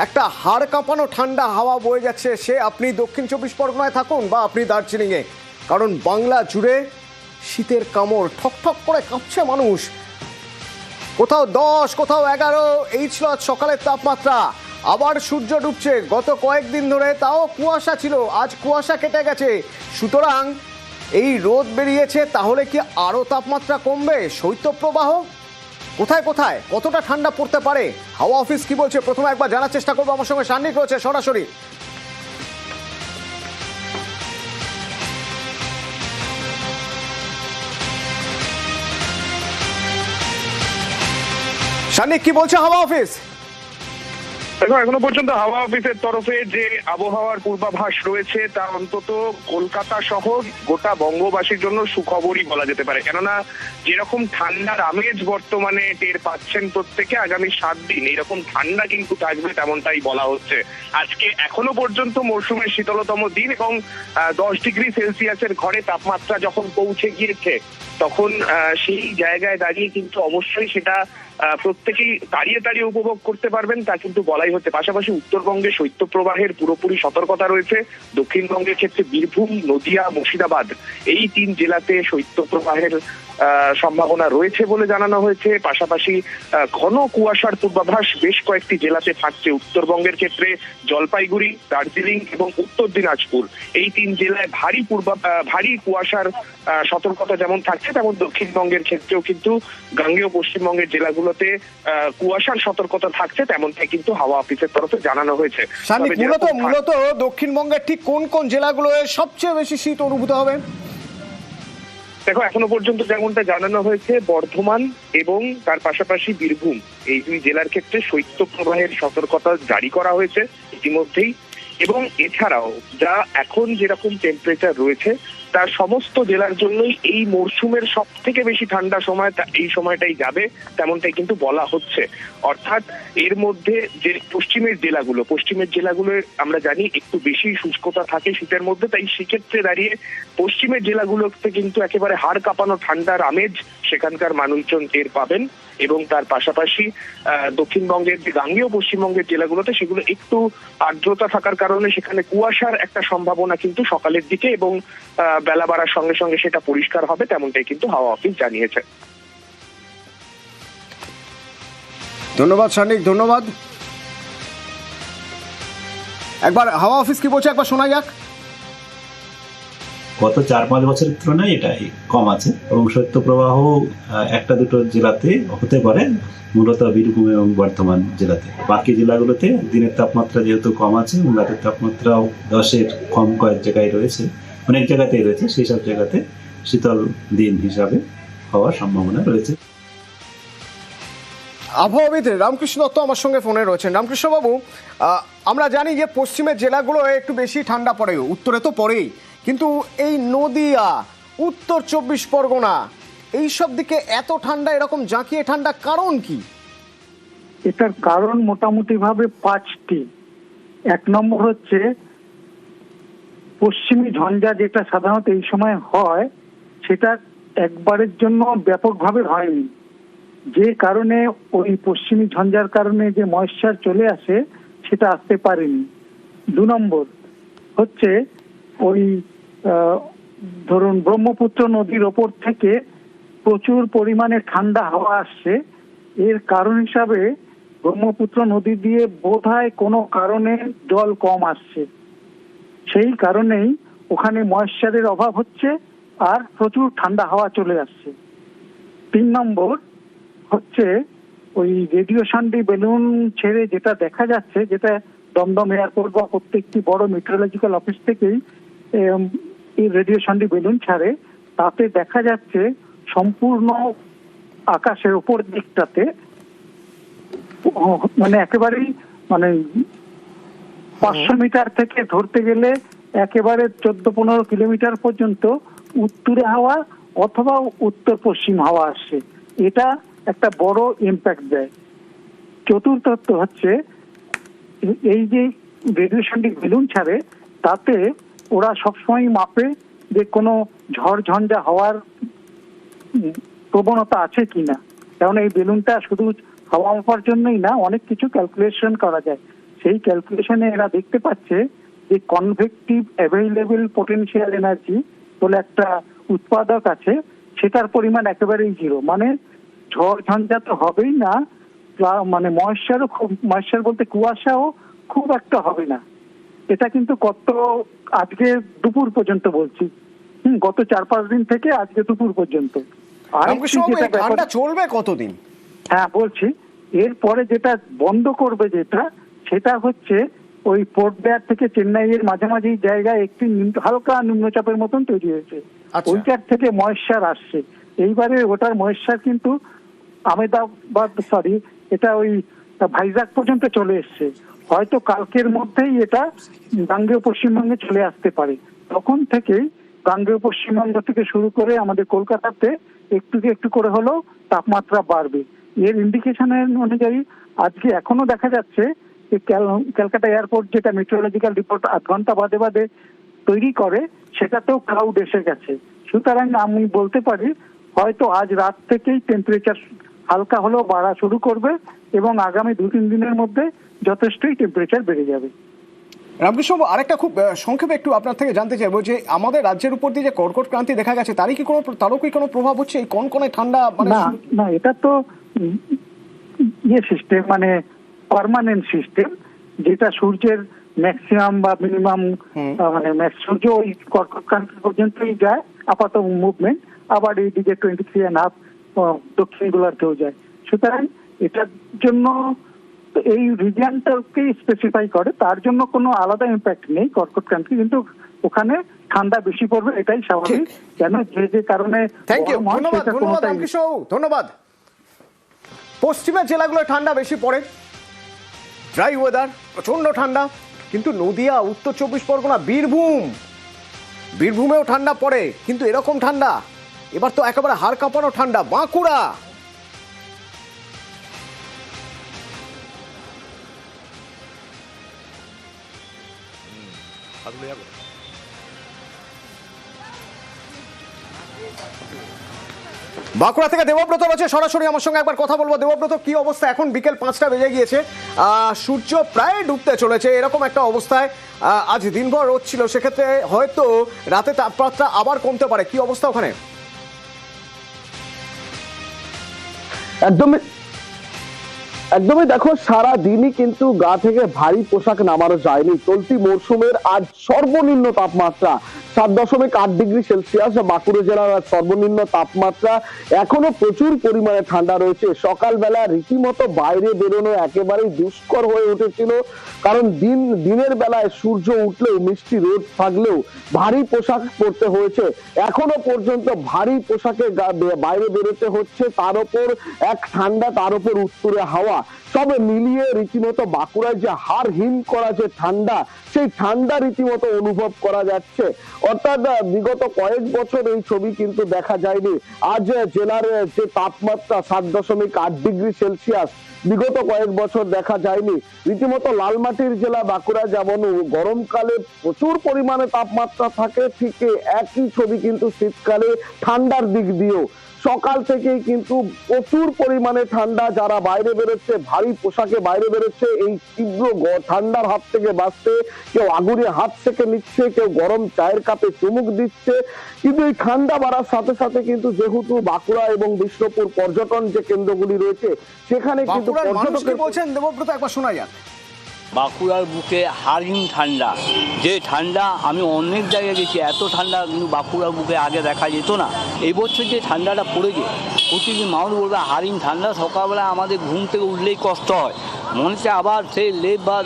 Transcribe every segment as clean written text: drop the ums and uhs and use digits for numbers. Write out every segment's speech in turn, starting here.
একটা হাড় কাঁপানো ঠান্ডা হাওয়া বয়ে যাচ্ছে, সে আপনি দক্ষিণ 24 পরগনায় থাকুন বা আপনি দার্জিলিংয়ে। কারণ বাংলা জুড়ে শীতের কামড়, ঠকঠক করে কাঁপছে মানুষ। কোথাও 10, কোথাও 11 এই ছিল আজ সকালের তাপমাত্রা। আবার সূর্য ডুবছে। গত কয়েকদিন ধরে তাও কুয়াশা ছিল, আজ কুয়াশা কেটে গেছে। সুতরাং এই রোদ বেরিয়েছে, তাহলে কি আরও তাপমাত্রা কমবে? শৈত্যপ্রবাহ কোথায় কোথায় কতটা ঠান্ডা পড়তে পারে? হাওয়া অফিস কি বলছে প্রথমে একবার জানার চেষ্টা করবো। আমার সঙ্গে সান্নিক রয়েছে সরাসরি। সান্নিক, কি বলছে হাওয়া অফিস? দেখো, এখনো পর্যন্ত হাওয়া অফিসের তরফে যে আবহাওয়ার পূর্বাভাস রয়েছে তা অন্তত কলকাতা সহ গোটা বঙ্গবাসীর জন্য সুখবরই বলা যেতে পারে। কেননা যেরকম ঠান্ডার আমেজ বর্তমানে টের পাচ্ছেন প্রত্যেকে, আগামী 7 দিন এইরকম ঠান্ডা কিন্তু থাকবে তেমনটাই বলা হচ্ছে। আজকে এখনো পর্যন্ত মরশুমের শীতলতম দিন এবং 10 ডিগ্রি সেলসিয়াসের ঘরে তাপমাত্রা যখন পৌঁছে গিয়েছে, তখন সেই জায়গায় দাঁড়িয়ে কিন্তু অবশ্যই সেটা প্রত্যেকেই দাঁড়িয়ে দাঁড়িয়ে উপভোগ করতে পারবেন তা কিন্তু বলাই হচ্ছে। পাশাপাশি উত্তরবঙ্গে শৈত্যপ্রবাহের পুরোপুরি সতর্কতা রয়েছে। দক্ষিণবঙ্গের ক্ষেত্রে বীরভূম, নদিয়া, মুর্শিদাবাদ এই 3 জেলাতে শৈত্যপ্রবাহের সম্ভাবনা রয়েছে বলে জানানো হয়েছে। পাশাপাশি ঘন কুয়াশার পূর্বাভাস বেশ কয়েকটি জেলাতে থাকছে। উত্তরবঙ্গের ক্ষেত্রে জলপাইগুড়ি, দার্জিলিং এবং উত্তর দিনাজপুর এই 3 জেলায় ভারী কুয়াশার সতর্কতা যেমন থাকছে, তেমন দক্ষিণবঙ্গের ক্ষেত্রেও কিন্তু গাঙ্গেয় পশ্চিমবঙ্গের জেলাগুলোতে কুয়াশার সতর্কতা থাকছে, তেমনটাই কিন্তু হাওয়া অফিসের তরফে জানানো হয়েছে। মূলত দক্ষিণবঙ্গের ঠিক কোন কোন জেলাগুলোয় সবচেয়ে বেশি শীত অনুভূত হবে? দেখো, এখনো পর্যন্ত যেমনটা জানানো হয়েছে, বর্ধমান এবং তার পাশাপাশি বীরভূম এই 2 জেলার ক্ষেত্রে শৈত্যপ্রবাহের সতর্কতা জারি করা হয়েছে ইতিমধ্যেই। এবং এছাড়াও যা এখন যেরকম টেম্পারেচার রয়েছে তার সমস্ত জেলার জন্যই এই মরশুমের সব থেকে বেশি ঠান্ডা সময় এই সময়টাই যাবে, তেমনটাই কিন্তু বলা হচ্ছে। অর্থাৎ এর মধ্যে যে পশ্চিমের জেলাগুলো আমরা জানি একটু বেশি শুষ্কতা থাকে শীতের মধ্যে, তাই সেক্ষেত্রে দাঁড়িয়ে পশ্চিমের জেলাগুলোতে কিন্তু একেবারে হাড় কাঁপানো ঠান্ডার আমেজ সেখানকার মানুষজন টের পাবেন। এবং তার পাশাপাশি দক্ষিণবঙ্গের যে গাঙ্গেয় পশ্চিমবঙ্গের জেলাগুলোতে সেগুলো একটু আর্দ্রতা থাকার কারণে সেখানে কুয়াশার একটা সম্ভাবনা কিন্তু সকালের দিকে এবং বেলা বাড়ার সঙ্গে সঙ্গে সেটা পরিষ্কার হবে, তেমনটাই কিন্তু হাওয়া অফিস জানিয়েছে। ধন্যবাদ সান্নিক, ধন্যবাদ। একবার হাওয়া অফিস কি বলছে একবার শোনা যাক। গত 4-5 বছরের তুলনায় এটাই কম আছে এবং শৈত্যপ্রবাহ 1-2 জেলাতে হতে পারে, মূলত বীরভূম এবং বর্ধমান জেলাতে। বাকি জেলাগুলোতে দিনের তাপমাত্রা যেহেতু কম আছে এবং রাতের তাপমাত্রাও 10-এর কম কয়েক জায়গায় রয়েছে, অনেক জায়গাতেই রয়েছে, সেই সব জায়গাতে শীতল দিন হিসাবে হওয়ার সম্ভাবনা রয়েছে। আবহাওয়াবিদ রামকৃষ্ণ দত্ত আমার সঙ্গে ফোনে রয়েছেন। রামকৃষ্ণবাবু, আমরা জানি যে পশ্চিমের জেলাগুলো একটু বেশি ঠান্ডা পড়ে, উত্তরে তো পড়েই, কিন্তু এই নদিয়া, উত্তর 24 পরগনা এইসব দিকে এত ঠান্ডা, এরকম জাঁকিয়ে ঠান্ডা কারণ কি? এটার কারণ মোটামুটি ভাবে 5টি। 1 নম্বর হচ্ছে পশ্চিমী ঝঞ্ঝা, যেটা সাধারণত এই সময় হয় সেটা একবারের জন্য ব্যাপকভাবে হয়নি, যে কারণে ওই পশ্চিমী ঝঞ্ঝার কারণে যে ময়েশ্চার চলে আসে সেটা আসতে পারেনি। 2 নম্বর হচ্ছে ওই ধরুন ব্রহ্মপুত্র নদীর ওপর থেকে প্রচুর পরিমাণে ঠান্ডা হাওয়া আসছে। এর কারণ হিসাবে ব্রহ্মপুত্র নদী দিয়ে বোধহয় কোনো কারণে জল কম আসছে, সেই কারণেই ওখানে ময়েশ্চারের অভাব হচ্ছে আর প্রচুর ঠান্ডা হাওয়া চলে আসছে। 3 নম্বর হচ্ছে ওই রেডিয়েশনটি বেলুন ছেড়ে যেটা দেখা যাচ্ছে, যেটা দমদম এয়ারপোর্ট বা প্রত্যেকটি বড় মেট্রোলজিক্যাল অফিস থেকেই এই রেডিয়েশনটি বেলুন ছাড়ে, তাতে দেখা যাচ্ছে সম্পূর্ণ আকাশের উপর দিকটাতে মানে একেবারেই 500 মিটার থেকে ধরতে গেলে একেবারে 14-15 কিলোমিটার পর্যন্ত উত্তরে হাওয়া অথবা উত্তর পশ্চিম হাওয়া আসছে। এটা একটা বড় ইম্প্যাক্ট দেয়। চতুর্থ হচ্ছে এই যে রেডিয়েশনটি বেলুন ছাড়ে, তাতে ওরা সবসময় মাপে যে কোনো ঝড় ঝঞ্ঝা হওয়ার প্রবণতা আছে কিনা, কারণ এই বেলুনটা শুধু হাওয়া মাপার জন্যই না, অনেক কিছু ক্যালকুলেশন করা যায়। সেই ক্যালকুলেশনে এরা দেখতে পাচ্ছে যে কনভেক্টিভ অ্যাভেইলেবল পোটেনশিয়াল এনার্জি বলে একটা উৎপাদক আছে, সেটার পরিমাণ একেবারেই জিরো। মানে ঝড় ঝঞ্ঝা তো হবেই না, মানে ময়েশ্চার বলতে কুয়াশাও খুব একটা হবে না। এটা কিন্তু আজকে দুপুর পর্যন্ত বলছি, গত 4-5 দিন থেকে আজকে দুপুর পর্যন্ত। আর ঠান্ডা চলবে কতদিন? হ্যাঁ বলছি, এরপরে যেটা বন্ধ করবে সেটা হচ্ছে ওই পোর্ট ব্লেয়ার থেকে চেন্নাইয়ের মাঝামাঝি জায়গায় একটি হালকা নিম্নচাপের মতন তৈরি হয়েছে, ওইটার থেকে ময়েশ্চার আসছে। এইবারে ওটার ময়েশ্চার কিন্তু এটা ওই ভাইজাগ পর্যন্ত চলে এসছে। হয়তো কালকের মধ্যেই এটা গাঙ্গেয় পশ্চিমবঙ্গে চলে আসতে পারে। তখন থেকেই গাঙ্গেয় পশ্চিমবঙ্গ থেকে শুরু করে আমাদের কলকাতাতে একটু একটু করে হলেও তাপমাত্রা বাড়বে। এর ইন্ডিকেশনের অনুযায়ী আজকে এখনো দেখা যাচ্ছে যে ক্যালকাটা এয়ারপোর্ট যেটা মেট্রোলজিক্যাল রিপোর্ট 8 ঘন্টা বাদে বাদে তৈরি করে, সেটাতেও ক্লাউড এসে গেছে। সুতরাং আমি বলতে পারি হয়তো আজ রাত থেকেই টেম্পারেচার হালকা হলেও বাড়া শুরু করবে এবং আগামী 2-3 দিনের মধ্যে যথেষ্টই টেম্পারেচার বেড়ে যাবে। রামকৃষ্ণ, আরেকটা খুব সংক্ষেপে একটু আপনার থেকে জানতে চাইবো যে আমাদের রাজ্যের উপর দিয়ে যে কর্কট ক্রান্তি দেখা গেছে, তারও কি কোনো প্রভাব হচ্ছে এই কনকনে ঠান্ডা? না, এটা তো সিস্টেম, মানে পার্মানেন্ট সিস্টেম, যেটা সূর্যের ম্যাক্সিমাম বা মিনিমাম মানে সূর্য ওই কর্কট ক্রান্তি পর্যন্তই যায় আপাতত মুভমেন্ট, আবার এইদিকে 23.5 দক্ষিণ গোলার্ধেও যায়। সুতরাং এটার জন্য এই রিজিয়নটাকে স্পেসিফাই করে, তার জন্য কোনো আলাদা ইম্প্যাক্ট নেই কর্কট ক্রান্তি, কিন্তু ওখানে ঠান্ডা বেশি পড়বে, এটাই স্বাভাবিক। কেন যে কারণে। ধন্যবাদ। পশ্চিমের জেলাগুলোয় ঠান্ডা বেশি পড়ে, ড্রাই ওয়েদার, প্রচন্ড ঠান্ডা, কিন্তু নদিয়া, উত্তর 24 পরগনা, বীরভূমেও ঠান্ডা পড়ে, কিন্তু এরকম ঠান্ডা এবার তো একেবারে হাড় কাঁপানো ঠান্ডা। বাঁকুড়া, বাঁকুড়া থেকে দেবব্রত রয়েছে সরাসরি আমার সঙ্গে, একবার কথা বলবো। দেবব্রত, কি অবস্থা এখন? বিকেল 5টা বেজে গিয়েছে, সূর্য প্রায় ডুবতে চলেছে, এরকম একটা অবস্থায় আজ দিনভর রোদ ছিল, সেক্ষেত্রে হয়তো রাতে তাপমাত্রা আবার কমতে পারে। কি অবস্থা ওখানে? একদমই দেখো, সারা দিনই কিন্তু গা থেকে ভারী পোশাক নামানো যায়নি। চলতি মরশুমের আজ সর্বনিম্ন তাপমাত্রা 7.8 ডিগ্রি সেলসিয়াস। বাঁকুড়া জেলার আজ সর্বনিম্ন তাপমাত্রা। এখনো প্রচুর পরিমাণে ঠান্ডা রয়েছে। সকালবেলা রীতিমতো বাইরে বেরোনো একেবারেই দুষ্কর হয়ে উঠেছিল, কারণ দিনের বেলায় সূর্য উঠলেও মিষ্টি রোদ থাকলেও ভারী পোশাক পরতে হয়েছে। এখনো পর্যন্ত ভারী পোশাকে বাইরে বেরোতে হচ্ছে, তার উপর এক ঠান্ডা, তার উপর উত্তরে হাওয়া, সবে মিলিয়ে রীতিমতো বাঁকুড়ায় যে হাড় হিম করা যে ঠান্ডা, সেই ঠান্ডা রীতিমতো অনুভব করা যাচ্ছে। অর্থাৎ বিগত কয়েক বছর এই ছবি কিন্তু দেখা যায়নি। আজ জেলার যে তাপমাত্রা 7.8 ডিগ্রি সেলসিয়াস, বিগত কয়েক বছর দেখা যায়নি। রীতিমতো লালমাটির জেলা বাঁকুড়া যেমন গরমকালে প্রচুর পরিমাণে তাপমাত্রা থাকে, ঠিক একই ছবি কিন্তু শীতকালে ঠান্ডার দিক দিয়েও সকাল থেকেই কিন্তু প্রচুর পরিমাণে ঠান্ডা। যারা বাইরে বেরোচ্ছে, ভারী পোশাকে বাইরে বেরোচ্ছে, এই তীব্র ঠান্ডার হাত থেকে বাঁচতে কেউ আগুনে হাত সেঁকে নিচ্ছে, কেউ গরম চায়ের কাপে চুমুক দিচ্ছে। কিন্তু এই ঠান্ডা বাড়ার সাথে সাথে কিন্তু যেহেতু বাঁকুড়া এবং বিষ্ণুপুর পর্যটন যে কেন্দ্রগুলি রয়েছে, সেখানে কিন্তু পর্যটকের বলছেন। দেবব্রত, একবার শোনা যাক। বাঁকুড়ার বুকে হাড়হিম ঠান্ডা, যে ঠান্ডা আমি অনেক জায়গায় গেছি, এত ঠান্ডা কিন্তু বাঁকুড়ার বুকে আগে দেখা যেত না। এই বছর যে ঠান্ডাটা পড়েছে, প্রতিদিন মানুষ বলবে হাড়হিম ঠান্ডা। সকালবেলা আমাদের ঘুম থেকে উঠলেই কষ্ট হয়, মনে হচ্ছে আবার সেই লেপ বা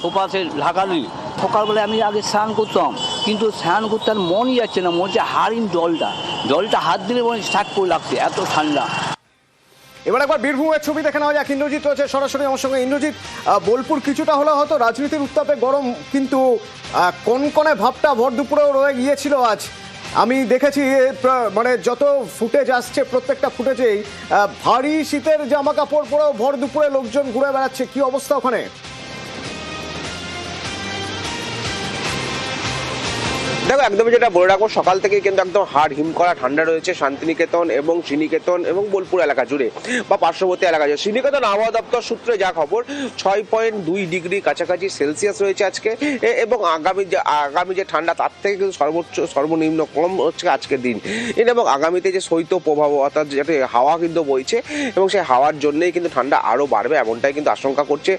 সোফা সে ঢাকালি। সকালবেলায় আমি আগে স্নান করতাম, কিন্তু স্নান করতে আর মনই যাচ্ছে না, মনে হচ্ছে হাড়হিম জলটা হাত দিলে মনে স্টার্ট করে লাগছে, এত ঠান্ডা। এবার একবার বীরভূমের ছবি দেখে নেওয়া যাক। ইন্দ্রজিৎ রয়েছে সরাসরি আমার সঙ্গে। ইন্দ্রজিৎ, বোলপুর কিছুটা হলে হয়তো রাজনীতির উত্তাপে গরম, কিন্তু কনকনে ভাবটা ভর দুপুরেও রয়ে গিয়েছিল আজ। আমি দেখেছি মানে যত ফুটেজ আসছে, প্রত্যেকটা ফুটেজেই ভারী শীতের জামা কাপড় পরেও ভর দুপুরে লোকজন ঘুরে বেড়াচ্ছে। কি অবস্থা ওখানে? দেখো একদমই যেটা বলে রাখবো, সকাল থেকে কিন্তু একদম হাড় হিম করা ঠান্ডা রয়েছে শান্তিনিকেতন এবং শ্রীনিকেতন এবং বোলপুর এলাকা জুড়ে বা পার্শ্ববর্তী এলাকা জুড়ে। শ্রীনিকেতন আবহাওয়া দপ্তর সূত্রে যা খবর 6.2 ডিগ্রি কাছাকাছি সেলসিয়াস রয়েছে আজকে, এবং আগামী যে ঠান্ডা তার থেকে কিন্তু সর্বনিম্ন কম হচ্ছে আজকের দিন। এবং আগামীতে যে শৈত্য প্রভাব অর্থাৎ যেটা হাওয়া কিন্তু বইছে এবং সেই হাওয়ার জন্যই কিন্তু ঠান্ডা আরও বাড়বে এমনটাই কিন্তু আশঙ্কা করছে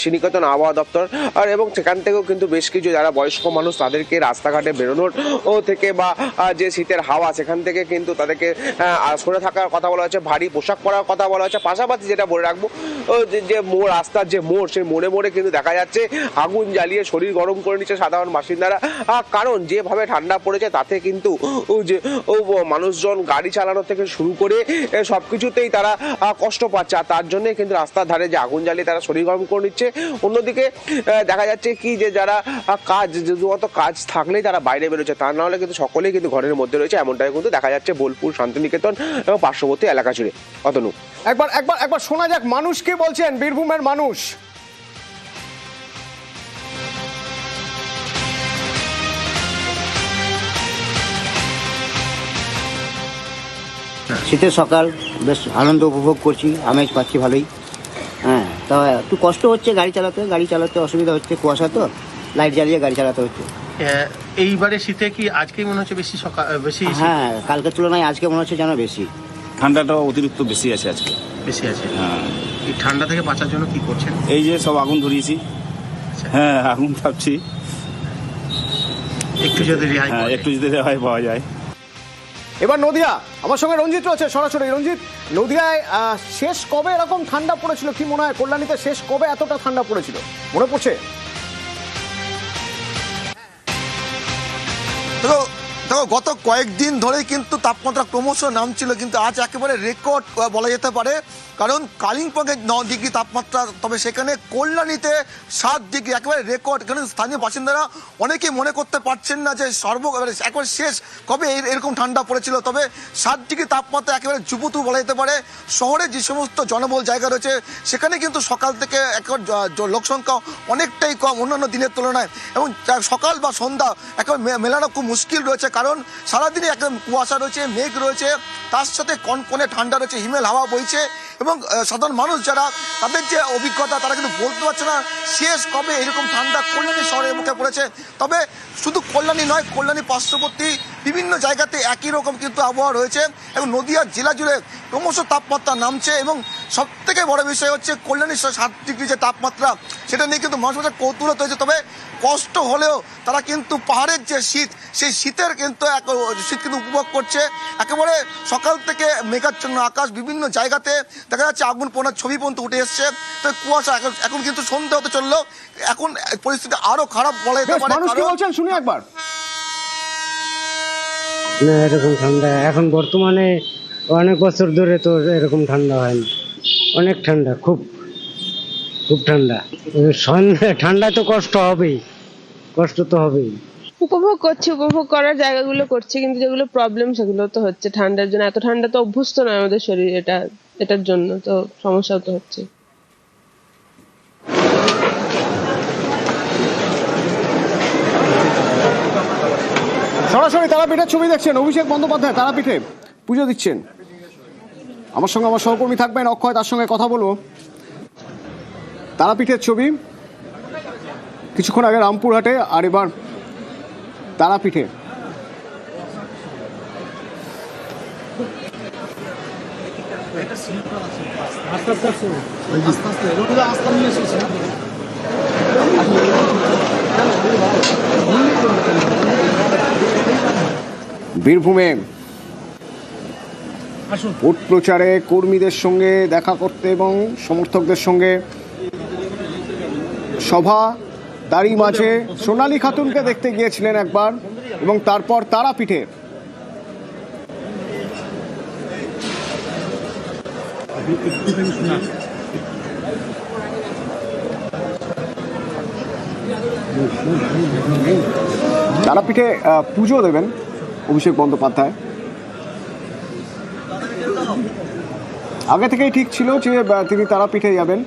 শ্রীনিকেতন আবহাওয়া দপ্তর। আর এবং সেখান থেকেও কিন্তু বেশ কিছু যারা বয়স্ক মানুষ তাদেরকে রাস্তাঘাটে বেরোনোর থেকে বা যে শীতের হাওয়া সেখান থেকে কিন্তু তাদেরকে সরে থাকার কথা বলা হচ্ছে, ভারী পোশাক পরার কথা বলা হচ্ছে। পাশাপাশি যেটা বলে রাখবো, যে মোড়, রাস্তার যে মোড়, সেই মোড়ে মোড়ে কিন্তু দেখা যাচ্ছে আগুন জ্বালিয়ে শরীর গরম করে নিচ্ছে সাধারণ বাসিন্দারা। কারণ যেভাবে ঠান্ডা পড়েছে তাতে কিন্তু যে মানুষজন গাড়ি চালানো থেকে শুরু করে সবকিছুতেই তারা কষ্ট পাচ্ছে, আর তার জন্যই কিন্তু রাস্তার ধারে যে আগুন জ্বালিয়ে তারা শরীর গরম করে নিচ্ছে। অন্যদিকে দেখা যাচ্ছে কি যে যারা শুধুমাত্র কাজ থাকলেই তারা বাইরে বেরোচ্ছে, তা না হলে কিন্তু সকলেই কিন্তু ঘরের মধ্যে রয়েছে এমনটাই কিন্তু দেখা যাচ্ছে বোলপুর, শান্তিনিকেতন এবং পার্শ্ববর্তী এলাকা জুড়ে। অতনু, একবার শোনা যাক মানুষ কি বলছেন, বীরভূমের মানুষ। শীতের সকাল, বেশ আনন্দ উপভোগ করছি, আমেজ পাচ্ছি ভালোই। হ্যাঁ, তা একটু কষ্ট হচ্ছে গাড়ি চালাতে অসুবিধা হচ্ছে, কুয়াশা তো, লাইট জ্বালিয়ে গাড়ি চালাতে হচ্ছে। এইবারে শীতে কি আজকেই মনে হচ্ছে বেশি? হ্যাঁ, কালকের তুলনায় আজকে মনে হচ্ছে যেন বেশি। ঠান্ডাটা অতিরিক্ত বেশি আছে আজকে। বেশি আছে। হ্যাঁ, এই ঠান্ডা থেকে বাঁচার জন্য কি করছেন? এই যে সব আগুন ধরিয়েছি। হ্যাঁ, আগুন ভাবছি একটু যদি রেহাই পাওয়া যায়। এবার নদিয়া, আমার সঙ্গে রঞ্জিত রয়েছে সরাসরি। রঞ্জিত, নদিয়ায় শেষ কবে এরকম ঠান্ডা পড়েছিল, কি মনে হয় কল্যাণীতে শেষ কবে এতটা ঠান্ডা পড়েছিল মনে পড়ছে? দেখো গত কয়েকদিন ধরেই কিন্তু তাপমাত্রা ক্রমশ নামছিল, কিন্তু আজ একেবারে রেকর্ড বলা যেতে পারে। কারণ কালিম্পংয়ে 9 ডিগ্রি তাপমাত্রা, তবে সেখানে কল্যাণীতে 7 ডিগ্রি, একেবারে রেকর্ড। এখানে স্থানীয় বাসিন্দারা অনেকেই মনে করতে পারছেন না যে একবার শেষ কবে এরকম ঠান্ডা পড়েছিল। তবে 7 ডিগ্রি তাপমাত্রা একেবারে যুবতু বলা যেতে পারে। শহরে যে সমস্ত জনবহুল জায়গা রয়েছে সেখানে কিন্তু সকাল থেকে একেবারে লোকসংখ্যা অনেকটাই কম অন্যান্য দিনের তুলনায়, এবং সকাল বা সন্ধ্যা একেবারে মেলানো খুব মুশকিল রয়েছে। কারণ সারাদিনে একদম কুয়াশা রয়েছে, মেঘ রয়েছে, তার সাথে কনকনে ঠান্ডা রয়েছে, হিমেল হাওয়া বইছে, এবং সাধারণ মানুষ যারা তাদের যে অভিজ্ঞতা তারা কিন্তু বলতে পারছে না শেষ কবে এরকম ঠান্ডা কল্যাণী শহরের মুখে পড়েছে। তবে শুধু কল্যাণী নয়, কল্যাণী পার্শ্ববর্তী বিভিন্ন জায়গাতে একই রকম কিন্তু আবহাওয়া রয়েছে, এবং নদিয়া জেলা জুড়ে ক্রমশ তাপমাত্রা নামছে। এবং সব থেকে বড় বিষয় হচ্ছে কল্যাণীর 7 ডিগ্রি যে তাপমাত্রা, সেটা নিয়ে কিন্তু মানুষ কৌতূহল হয়েছে। তবে কষ্ট হলেও তারা কিন্তু পাহাড়ের যে শীত, সেই শীতের কিন্তু শীত কিন্তু উপভোগ করছে। একেবারে সকাল থেকে মেঘাচ্ছন্ন আকাশ, বিভিন্ন জায়গাতে দেখা যাচ্ছে আগুন পোড়ার ছবি পর্যন্ত উঠে এসছে। তো কুয়াশা এখন কিন্তু সন্ধ্যা হতে চললো, এখন পরিস্থিতি আরো খারাপ বলা যেতে পারে। মানুষ কি বলছেন শুনি একবার। না, এরকম ঠান্ডা এখন বর্তমানে অনেক বছর ধরে তো এরকম ঠান্ডা হয়নি। অনেক ঠান্ডা, খুব ঠান্ডা। ঠান্ডায় তো কষ্ট হবেই, কষ্ট তো হবেই। উপভোগ করার জায়গাগুলো করছি, কিন্তু যেগুলো প্রবলেম সেগুলো তো হচ্ছে ঠান্ডার জন্য। এত ঠান্ডা তো অভ্যস্ত নয় আমাদের শরীর, এটার জন্য তো সমস্যা তো হচ্ছে। সরাসরি তারাপীঠের ছবি দেখছেন, অভিষেক বন্দ্যোপাধ্যায় তারাপীঠে পুজো দিচ্ছেন। আমার সঙ্গে আমার সহকর্মী থাকবেন অক্ষয়, তার সঙ্গে কথা বলবো। তারাপীঠের ছবি কিছুক্ষণ আগে রামপুরহাটে, আর এবার তারাপীঠে। বীরভূমে ভোট প্রচারে কর্মীদের সঙ্গে দেখা করতে এবং সমর্থকদের সঙ্গে সভা, তারই মাঝে সোনালী খাতুনকে দেখতে গিয়েছিলেন একবার, এবং তারপর তারাপীঠে পুজো দেবেন অভিষেক বন্দ্যোপাধ্যায়। আগে থেকেই ঠিক ছিল যে তিনি তারাপীঠে যাবেন।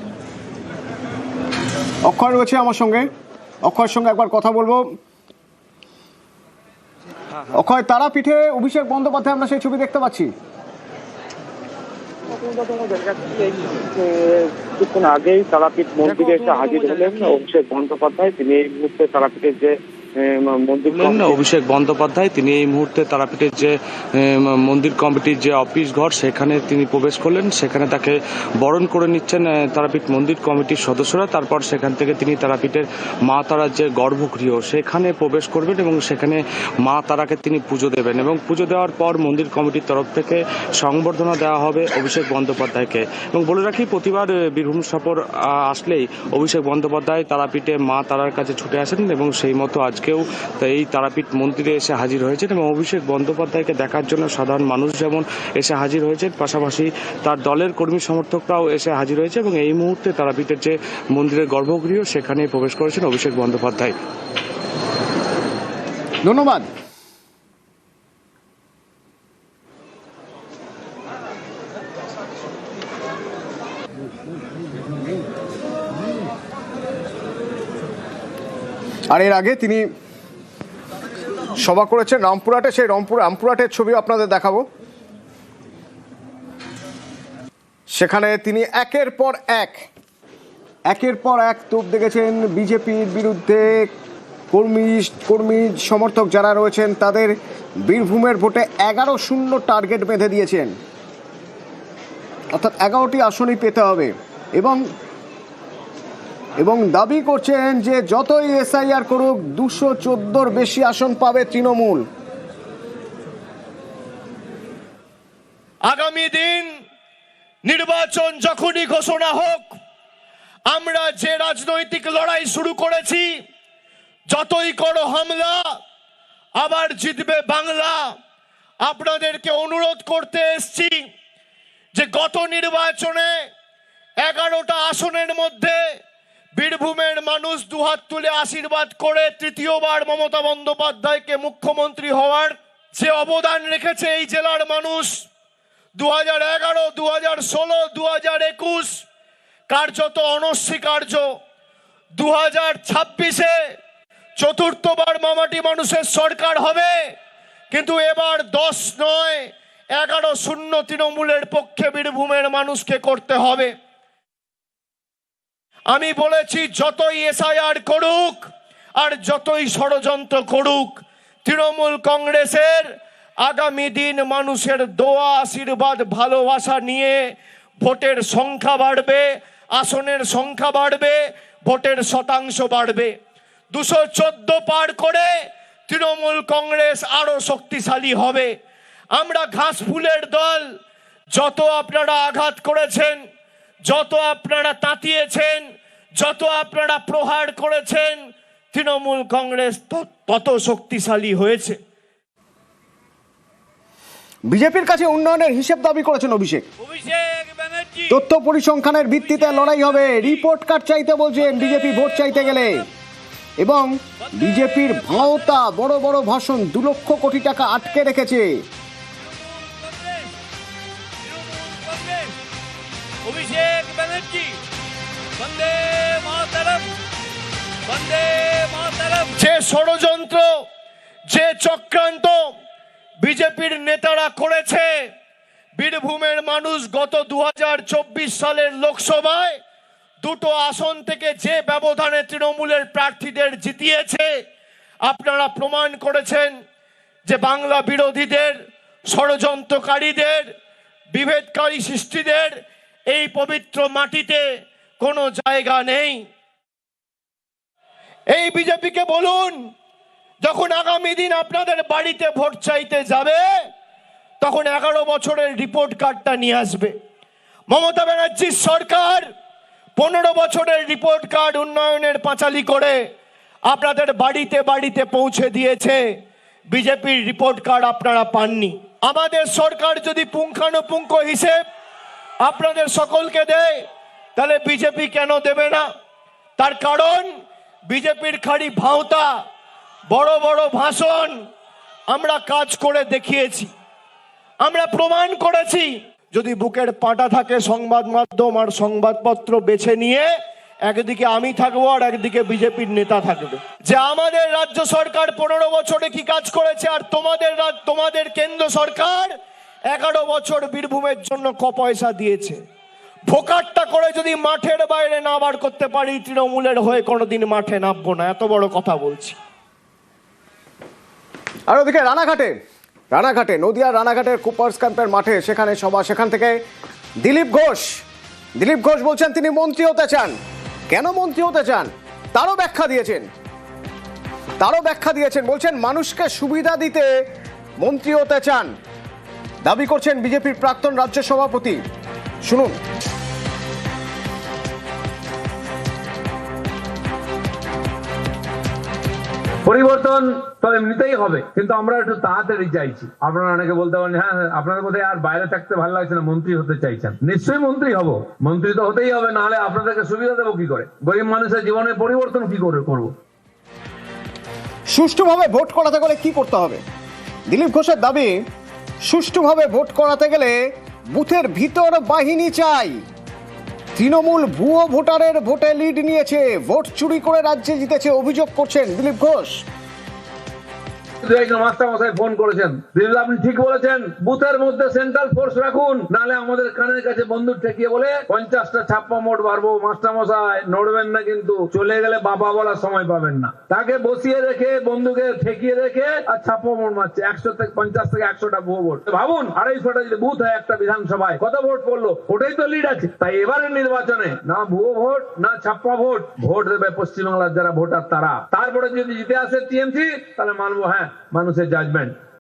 অক্ষয় রয়েছে আমার সঙ্গে, অক্ষয়ের সঙ্গে একবার কথা বলবো। অক্ষয়, তারাপীঠে অভিষেক বন্দ্যোপাধ্যায়, আমরা সেই ছবি দেখতে পাচ্ছি। কিছুক্ষণ আগেই তারাপীঠ মন্দিরে এসে হাজির হলেন অভিষেক বন্দ্যোপাধ্যায়। তিনি এই মুহূর্তে তারাপীঠের যে অভিষেক বন্দ্যোপাধ্যায় তিনি এই মুহূর্তে তারাপীঠের যে মন্দির কমিটির যে অফিস ঘর সেখানে তিনি প্রবেশ করলেন। সেখানে তাকে বরণ করে নিচ্ছেন তারাপীঠ মন্দির কমিটির সদস্যরা। তারপর সেখান থেকে তিনি তারাপীঠের মা তারার যে গর্ভগৃহ সেখানে প্রবেশ করবেন এবং সেখানে মা তারাকে তিনি পুজো দেবেন এবং পুজো দেওয়ার পর মন্দির কমিটির তরফ থেকে সংবর্ধনা দেওয়া হবে অভিষেক বন্দ্যোপাধ্যায়কে। এবং বলে রাখি, প্রতিবার বীরভূম সফর আসলেই অভিষেক বন্দ্যোপাধ্যায় তারাপীঠে মা তারার কাছে ছুটে আসেন এবং সেই মতো আজকেও এই তারাপীঠ মন্দিরে এসে হাজির হয়েছেন এবং অভিষেক বন্দ্যোপাধ্যায়কে দেখার জন্য সাধারণ মানুষ যেমন এসে হাজির হয়েছেন, পাশাপাশি তার দলের কর্মী সমর্থকরাও এসে হাজির হয়েছে এবং এই মুহূর্তে তারাপীঠের যে মন্দিরের গর্ভগৃহ সেখানে প্রবেশ করেছেন অভিষেক বন্দ্যোপাধ্যায়। ধন্যবাদ। আর এর আগে তিনি সভা করেছেন রামপুরহাটে, সেই রামপুরহাটের ছবি আপনাদের দেখাবো। সেখানে তিনি একের পর এক তোপ দেখেছেন বিজেপির বিরুদ্ধে। কর্মী সমর্থক যারা রয়েছেন তাদের বীরভূমের ভোটে 11-0 টার্গেট বেঁধে দিয়েছেন, অর্থাৎ 11টি আসনই পেতে হবে এবং দাবি করছেন যে যতই এসআইআর করুক 214-র বেশি আসন পাবে তৃণমূল। আগামী দিন নির্বাচন যখনই ঘোষণা হোক, আমরা যে রাজনৈতিক লড়াই শুরু করেছি, যতই করো হামলা আবার জিতবে বাংলা, আপনাদেরকে অনুরোধ করতে এসছি যে গত নির্বাচনে 11টা আসনের মধ্যে বীরভূমের মানুষ দুহাত তুলে আশীর্বাদ করে তৃতীয়বার মমতা বন্দ্যোপাধ্যায়কে মুখ্যমন্ত্রী হওয়ার যে অবদান রেখেছে এই জেলার মানুষ, 2011, 2016, 2021 কার্যত অনস্বীকার্য। 2026-এ চতুর্থবার মামাটি মানুষের সরকার হবে, কিন্তু এবার 10 নয় 11-0 তৃণমূলের পক্ষে বীরভূমের মানুষকে করতে হবে। আমি বলেছি যতই এসআইআর করুক আর যতই ষড়যন্ত্র করুক, তৃণমূল কংগ্রেসের আগামী দিন মানুষের দোয়া, আশীর্বাদ, ভালোবাসা নিয়ে ভোটের সংখ্যা বাড়বে, আসনের সংখ্যা বাড়বে, ভোটের শতাংশ বাড়বে। 214 পার করে তৃণমূল কংগ্রেস আরো শক্তিশালী হবে। আমরা ঘাস ফুলের দল, যত আপনারা আঘাত করেছেন, যত আপনারা তাতিয়েছেন, যত আপনারা প্রহার করেছেন, তৃণমূল কংগ্রেস তত শক্তিশালী হয়েছে। বিজেপির কাছে উন্নয়নের হিসেব দাবি করেছেন অভিষেক। তথ্য পরিসংখ্যানের ভিত্তিতে লড়াই হবে, রিপোর্ট কার্ড চাইতে বলছেন বিজেপি ভোট চাইতে গেলে। এবং বিজেপির ভাওতা, বড় বড় ভাষণ, 2 লক্ষ কোটি টাকা আটকে রেখেছে। অভিষেক ব্যানার্জি বন্দে মাতরম, বন্দে মাতরম। যে ষড়যন্ত্র, যে চক্রান্ত বিজেপির নেতারা করেছে, বীরভূমের মানুষ গত 2024 সালের লোকসভায় 2টো আসন থেকে যে ব্যবধানে তৃণমূলের প্রার্থীদের জিতিয়েছে, আপনারা প্রমাণ করেছেন যে বাংলা বিরোধীদের, ষড়যন্ত্রকারীদের, বিভেদকারী সৃষ্টিদের এই পবিত্র মাটিতে কোনো জায়গা নেই। এই বিজেপিকে বলুন, যখন আগামী দিন আপনাদের বাড়িতে ভোট চাইতে যাবে, তখন 11 বছরের রিপোর্ট কার্ডটা নিয়ে আসবে। মমতা ব্যানার্জির সরকার 15 বছরের রিপোর্ট কার্ড উন্নয়নের পাঁচালি করে আপনাদের বাড়িতে বাড়িতে পৌঁছে দিয়েছে। বিজেপির রিপোর্ট কার্ড আপনারা পাননি। আমাদের সরকার যদি পুঙ্খানুপুঙ্খ হিসেব আপনাদের সকলকে দেয়, তাহলে বিজেপি কেন দেবে না? তার কারণ বিজেপির খালি ভাওতা, বড় বড় ভাষণ। আমরা কাজ করে দেখিয়েছি, আমরা প্রমাণ করেছি। যদি বুকের পাটা থাকে সংবাদ মাধ্যম আর সংবাদপত্র বেছে নিয়ে একদিকে আমি থাকবো আর একদিকে বিজেপির নেতা থাকবে। যে আমাদের রাজ্য সরকার 15 বছরে কি কাজ করেছে আর তোমাদের কেন্দ্র সরকার 11 বছর বীরভূমের জন্য ক পয়সা দিয়েছে। ভোকারটা করে যদি মাঠের বাইরে না বার করতে পারি, তৃণমূলের হয়ে কোনোদিন মাঠে নামবো না, এত বড় কথা বলছি। আর ওদিকে রানাঘাটে নদিয়ার রানাঘাটের কুপার্স ক্যাম্পের মাঠে সেখানে সভা, সেখান থেকে দিলীপ ঘোষ বলছেন তিনি মন্ত্রী হতে চান। কেন মন্ত্রী হতে চান তারও ব্যাখ্যা দিয়েছেন। বলছেন মানুষকে সুবিধা দিতে মন্ত্রী হতে চান, দাবি করছেন বিজেপির প্রাক্তন রাজ্য সভাপতি। শুনুন। পরিবর্তন তো এমনিতেই হবে, কিন্তু আমরা একটু তাড়াতাড়ি চাইছি। আপনারা অনেকে বলতে পারেন হ্যাঁ আপনাদের বোধহয় আর বাইরে থাকতে ভালো লাগছে না, মন্ত্রী হতে চাইছেন। নিশ্চয়ই মন্ত্রী হব, মন্ত্রী তো হতেই হবে, নাহলে আপনাদেরকে সুবিধা দেবো কি করে? গরিব মানুষের জীবনের পরিবর্তন কি করে করবো? সুষ্ঠুভাবে ভোট করাতে গেলে কি করতে হবে? দিলীপ ঘোষের দাবি, সুষ্ঠুভাবে ভোট করাতে গেলে বুথের ভিতর বাহিনী চাই। তৃণমূল ভুয়ো ভোটারের ভোটে লিড নিয়েছে, ভোট চুরি করে রাজ্যে জিতেছে অভিযোগ করছেন দিলীপ ঘোষ। মাস্টার মশাই ফোন করেছেন, আপনি ঠিক বলেছেন, বুথের মধ্যে সেন্ট্রাল ফোর্স রাখুন, নাহলে আমাদের কানের কাছে বন্দুক ঠেকিয়ে বলে 50টা ছাপ্পা মোট বাড়বো। মাস্টার মশাই নড়বেন না, কিন্তু চলে গেলে বাবা বলার সময় পাবেন না। তাকে বসিয়ে রেখে বন্দুকে ঠেকিয়ে রেখে আর ছাপ্পা মোট মারছে। 50 থেকে 100টা ভুয়ো ভোট। ভাবুন 250টা যদি বুথ হয় একটা বিধানসভায়, কত ভোট পড়লো? ওটাই তো লিড আছে। তাই এবারের নির্বাচনে না ভুয়ো ভোট না ছাপ্পা ভোট, ভোট দেবে পশ্চিমবাংলার যারা ভোটার তারা। তারপরে যদি জিতে আসে টিএমসি, তাহলে মানবো হ্যাঁ মানুষের জাজমেন্ট।